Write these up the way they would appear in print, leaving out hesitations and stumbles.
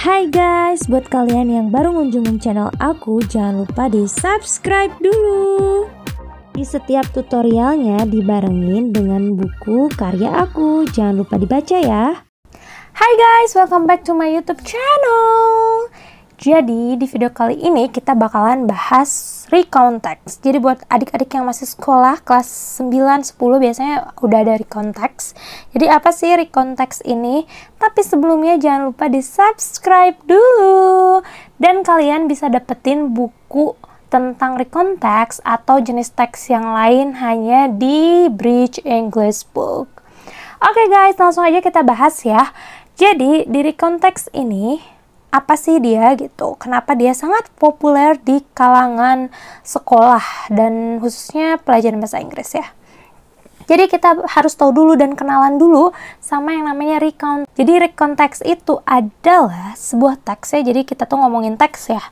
Hai guys, buat kalian yang baru ngunjungin channel aku, jangan lupa di subscribe dulu. Di setiap tutorialnya dibarengin dengan buku karya aku, jangan lupa dibaca ya. Hai guys, welcome back to my YouTube channel. Jadi di video kali ini kita bakalan bahas recount text. Jadi buat adik-adik yang masih sekolah kelas 9, 10 biasanya udah ada recount text. Jadi apa sih recount text ini? Tapi sebelumnya jangan lupa di subscribe dulu. Dan kalian bisa dapetin buku tentang recount text atau jenis teks yang lain hanya di Bridge English Book. Oke guys, langsung aja kita bahas ya. Jadi di recount text ini apa sih dia gitu, kenapa dia sangat populer di kalangan sekolah dan khususnya pelajaran bahasa Inggris ya. Jadi kita harus tahu dulu dan kenalan dulu sama yang namanya recount. Jadi recount text itu adalah sebuah teks ya, jadi kita tuh ngomongin teks ya,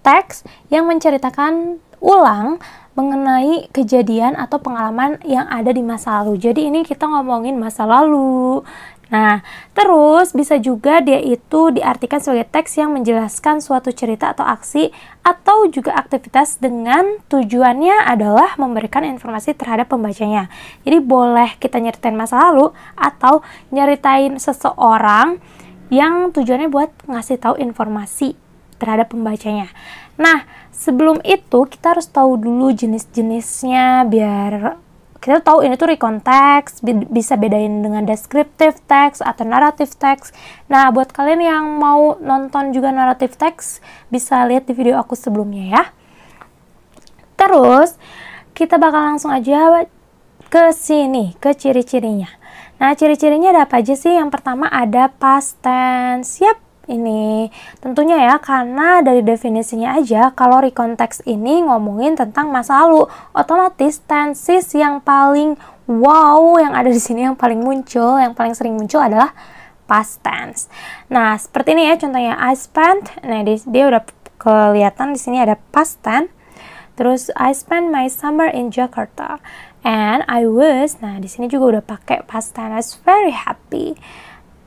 teks yang menceritakan ulang mengenai kejadian atau pengalaman yang ada di masa lalu. Jadi ini kita ngomongin masa lalu. Nah, terus bisa juga dia itu diartikan sebagai teks yang menjelaskan suatu cerita atau aksi atau juga aktivitas dengan tujuannya adalah memberikan informasi terhadap pembacanya. Jadi boleh kita nyeritain masa lalu atau nyeritain seseorang yang tujuannya buat ngasih tahu informasi terhadap pembacanya. Nah, sebelum itu kita harus tahu dulu jenis-jenisnya biar kita tahu ini tuh recount text, bisa bedain dengan descriptive text atau narrative text. Nah, buat kalian yang mau nonton juga narrative text, bisa lihat di video aku sebelumnya ya. Terus, kita bakal langsung aja ke sini, ke ciri-cirinya. Nah, ciri-cirinya ada apa aja sih? Yang pertama ada past tense. Yap, ini tentunya ya, karena dari definisinya aja kalau recount text ini ngomongin tentang masa lalu, otomatis tenses yang paling wow yang ada di sini, yang paling muncul, yang paling sering muncul adalah past tense. Nah, seperti ini ya contohnya, I spent. Nah, dia udah kelihatan di sini ada past tense. Terus I spent my summer in Jakarta and I was. Nah, di sini juga udah pakai past tense. I was very happy.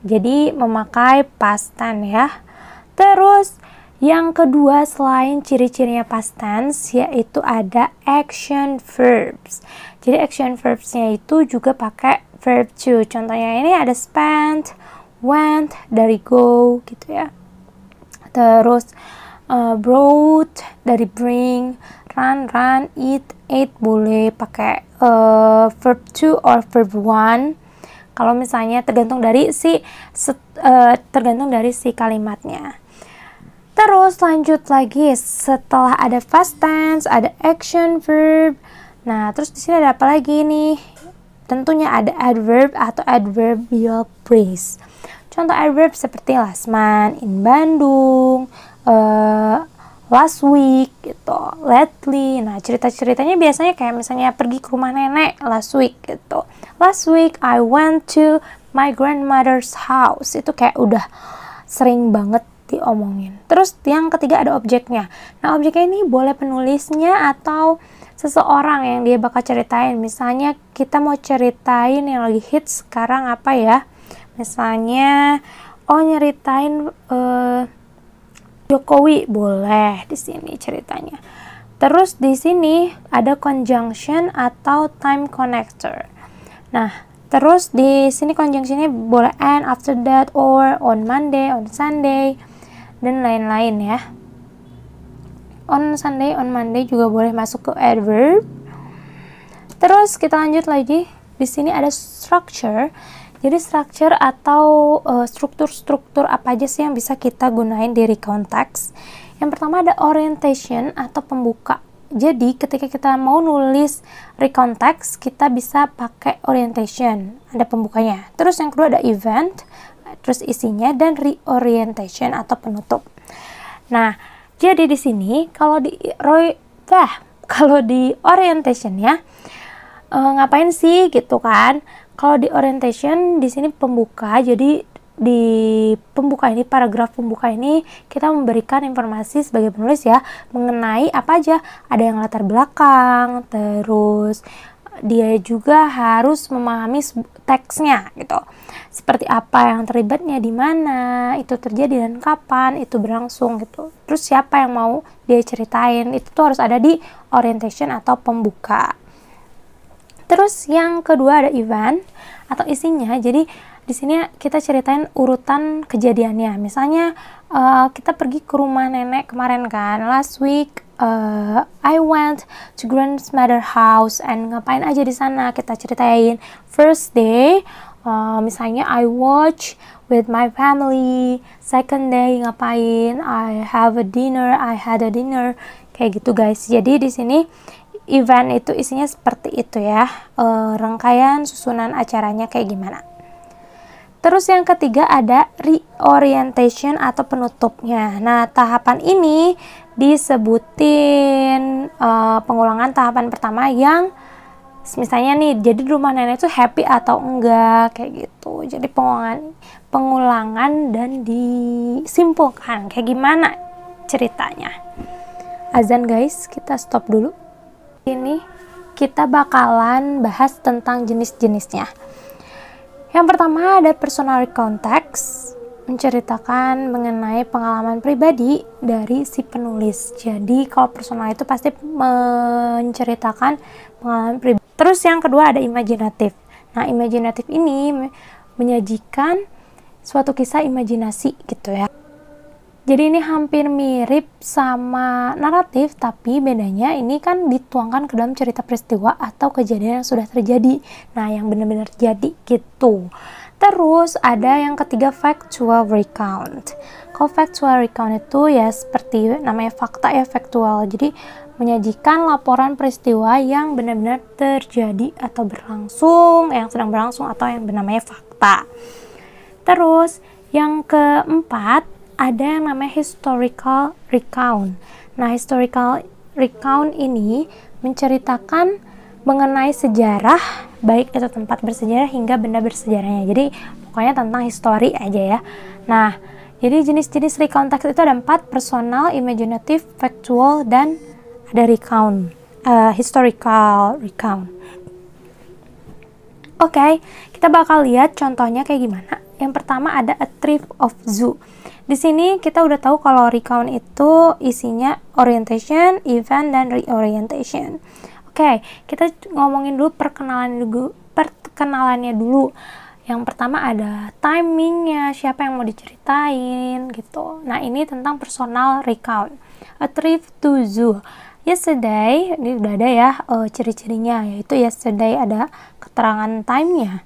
Jadi memakai past tense ya. Terus yang kedua selain ciri-cirinya past tense yaitu ada action verbs. Jadi action verbsnya itu juga pakai verb to. Contohnya ini ada spent, went, dari go gitu ya. Terus brought dari bring, run, eat, ate boleh pakai verb to or verb one. Kalau misalnya tergantung dari si kalimatnya. Terus lanjut lagi, setelah ada past tense, ada action verb. Nah, terus di sini ada apa lagi nih? Tentunya ada adverb atau adverbial phrase. Contoh adverb seperti last month, in Bandung, last week gitu, lately. Nah, cerita-ceritanya biasanya kayak misalnya pergi ke rumah nenek last week gitu. Last week I went to my grandmother's house. Itu kayak udah sering banget diomongin. Terus yang ketiga ada objeknya. Nah, objeknya ini boleh penulisnya atau seseorang yang dia bakal ceritain. Misalnya kita mau ceritain yang lagi hits sekarang apa ya? Misalnya nyeritain Jokowi, boleh di sini ceritanya. Terus di sini ada conjunction atau time connector. Nah, terus di sini conjunctionnya boleh and, after that, or, on Monday, on Sunday, dan lain-lain ya. On Sunday, on Monday juga boleh masuk ke adverb. Terus kita lanjut lagi. Di sini ada structure. Jadi structure atau struktur-struktur apa aja sih yang bisa kita gunain di recount text. Yang pertama ada orientation atau pembuka. Jadi ketika kita mau nulis recount text, kita bisa pakai orientation, ada pembukanya. Terus yang kedua ada event, terus isinya, dan reorientation atau penutup. Nah, jadi di sini kalau di orientation ya, ngapain sih gitu kan? Kalau di orientation di sini pembuka, jadi di pembuka ini, paragraf pembuka ini kita memberikan informasi sebagai penulis ya mengenai apa aja, ada yang latar belakang, terus dia juga harus memahami teksnya gitu. Seperti apa yang terlibatnya, di mana itu terjadi dan kapan itu berlangsung gitu. Terus siapa yang mau dia ceritain, itu tuh harus ada di orientation atau pembuka. Terus yang kedua ada event atau isinya. Jadi di sini kita ceritain urutan kejadiannya. Misalnya kita pergi ke rumah nenek kemarin kan, last week I went to grandmother house, and ngapain aja di sana kita ceritain. First day misalnya I watch with my family. Second day ngapain, I had a dinner, kayak gitu guys. Jadi di sini event itu isinya seperti itu ya, rangkaian susunan acaranya kayak gimana. Terus yang ketiga ada reorientation atau penutupnya. Nah, tahapan ini disebutin pengulangan tahapan pertama yang misalnya nih, jadi di rumah nenek itu happy atau enggak, kayak gitu. Jadi pengulangan dan disimpulkan kayak gimana ceritanya. Azan guys, kita stop dulu. Ini kita bakalan bahas tentang jenis-jenisnya. Yang pertama ada personal context, menceritakan mengenai pengalaman pribadi dari si penulis. Jadi kalau personal itu pasti menceritakan pengalaman pribadi. Terus yang kedua ada imajinatif. Nah, imajinatif ini menyajikan suatu kisah imajinasi gitu ya. Jadi ini hampir mirip sama naratif, tapi bedanya ini kan dituangkan ke dalam cerita peristiwa atau kejadian yang sudah terjadi. Nah, yang benar-benar terjadi gitu. Terus ada yang ketiga factual recount. Kalau factual recount itu ya seperti namanya fakta ya, factual. Jadi menyajikan laporan peristiwa yang benar-benar terjadi atau berlangsung, yang sedang berlangsung atau yang bernamanya fakta. Terus yang keempat ada yang namanya historical recount. Nah, historical recount ini menceritakan mengenai sejarah, baik itu tempat bersejarah hingga benda bersejarahnya. Jadi pokoknya tentang history aja ya. Nah, jadi jenis-jenis recount text itu ada 4: personal, imaginative, factual, dan ada recount, historical recount. Oke, kita bakal lihat contohnya kayak gimana. Yang pertama ada a trip of zoo. Di sini kita udah tahu kalau recount itu isinya orientation, event, dan reorientation. Oke, kita ngomongin dulu perkenalannya dulu. Yang pertama ada timingnya, siapa yang mau diceritain gitu. Nah, ini tentang personal recount. A trip to zoo. Yesterday, ini udah ada ya ciri-cirinya, yaitu yesterday ada keterangan time-nya.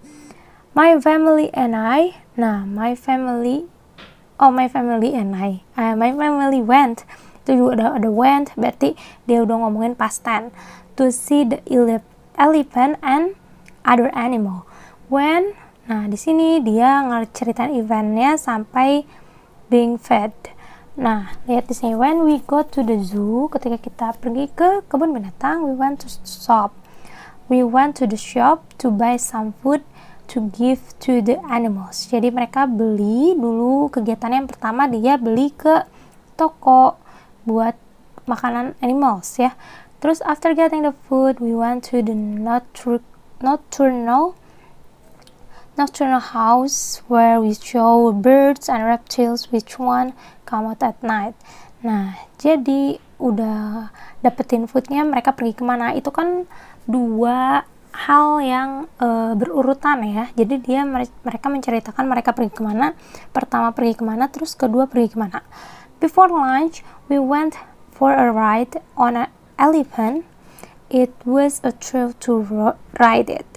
My family and I. Nah, my family and I. My family went. Itu juga ada went, berarti dia udah ngomongin past tense. To see the elephant and other animal. When, nah di sini dia ngeceritain eventnya sampai being fed. Nah, lihat di sini, when we go to the zoo, ketika kita pergi ke kebun binatang, we went to shop. We went to the shop to buy some food to give to the animals. Jadi mereka beli dulu, kegiatannya yang pertama dia beli ke toko buat makanan animals ya. Terus after getting the food, we went to the nocturnal house where we show birds and reptiles which one come out at night. Nah, jadi udah dapetin foodnya, mereka pergi kemana? Itu kan dua hal yang berurutan ya. Jadi mereka menceritakan mereka pergi kemana. Pertama pergi kemana, terus kedua pergi kemana. Before lunch, we went for a ride on an elephant. It was a thrill to ride it.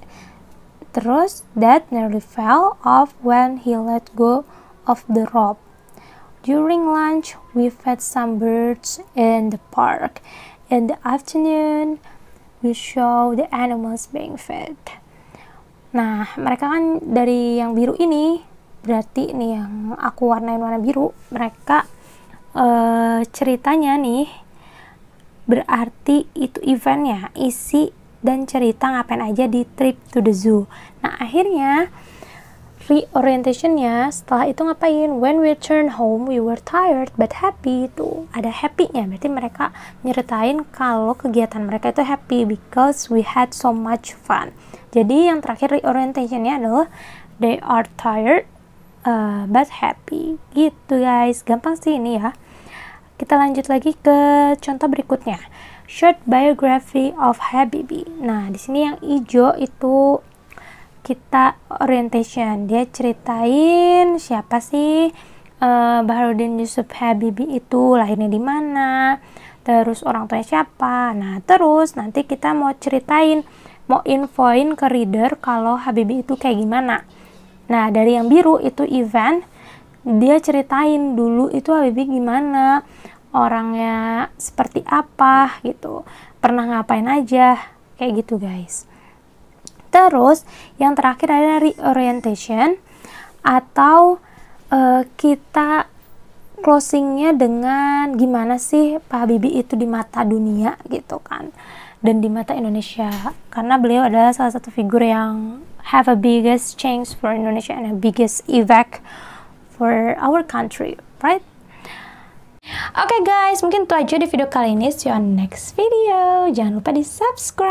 Terus, Dad nearly fell off when he let go of the rope. During lunch, we fed some birds in the park. In the afternoon, we show the animals being fed. Nah, mereka kan dari yang biru ini, berarti nih yang aku warnain warna biru, mereka ceritanya nih berarti itu eventnya, isi dan cerita ngapain aja di trip to the zoo. Nah, akhirnya reorientationnya setelah itu ngapain? When we turn home we were tired but happy. Tuh ada happy-nya, berarti mereka nyeritain kalau kegiatan mereka itu happy because we had so much fun. Jadi yang terakhir reorientationnya adalah they are tired but happy gitu guys. Gampang sih ini ya. Kita lanjut lagi ke contoh berikutnya. Short biography of Habibie. Nah di sini yang hijau itu kita orientation, dia ceritain siapa sih Baharudin Yusuf Habibie itu, lahirnya di mana, terus orang tuanya siapa. Nah terus nanti kita mau ceritain, mau infoin ke reader kalau Habibie itu kayak gimana. Nah dari yang biru itu event, dia ceritain dulu itu Habibie gimana, orangnya seperti apa gitu, pernah ngapain aja, kayak gitu guys. Terus yang terakhir adalah reorientation, atau kita closingnya dengan gimana sih Pak Habibie itu di mata dunia gitu kan, dan di mata Indonesia, karena beliau adalah salah satu figur yang have a biggest change for Indonesia and a biggest impact for our country, right? Oke guys, mungkin itu aja di video kali ini. See you on next video. Jangan lupa di subscribe.